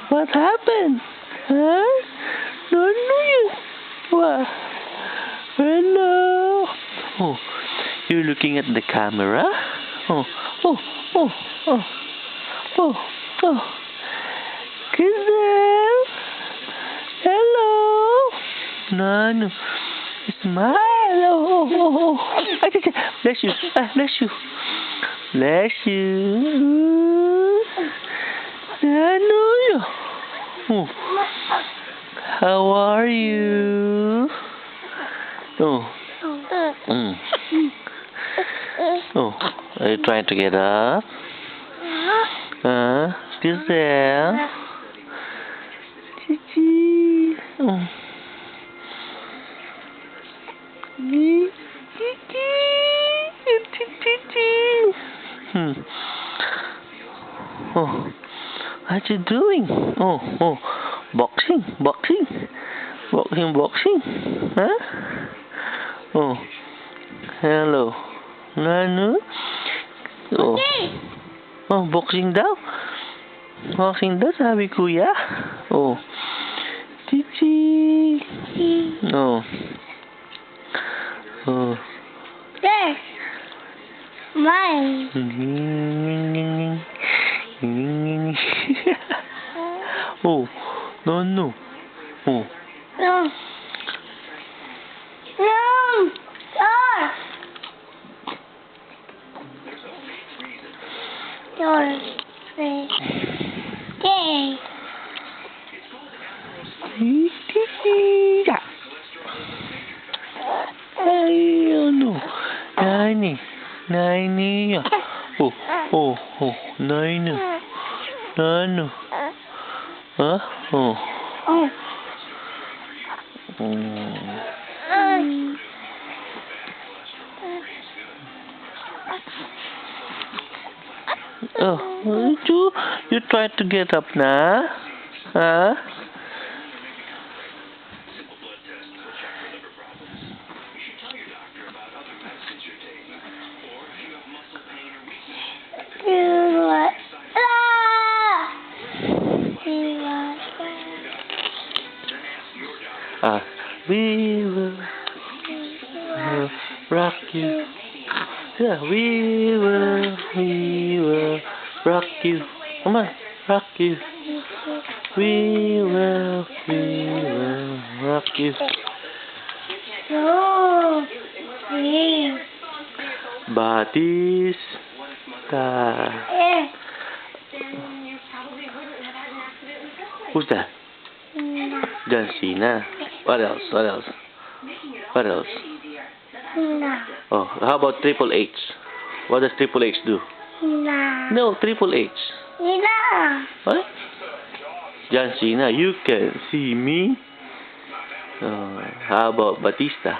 What happened? Huh? Don't know you. What? Hello. Oh, you're looking at the camera? Oh, oh, oh, oh, oh, oh. Kizzel. Hello. No. Smile. Oh. Bless you. Bless you. Bless you. No. Oh. How are you? Oh. Oh. Are you trying to get up? Giselle? Chichi. Oh. Oh, what you doing? Oh, boxing. Huh? Oh, hello, Nanu. Oh, boxing daw. Boxing daw, sabi kuya. Oh, Chichi. Oh. There. Mine. Oh, no. Oh. No. Ah. Your face. Okay. Ay, ano? Nani. Oh, Nani. Nano. Huh? Oh. Oh, you tried to get up now? Huh? We will rock you. Yeah, we will rock you. Come on, rock you. We will rock you. No. Batista. Who's that? John Cena. What else? No. Oh, how about Triple H? What does Triple H do? No. No, Triple H. No. What? John Cena, you can see me. How about Batista?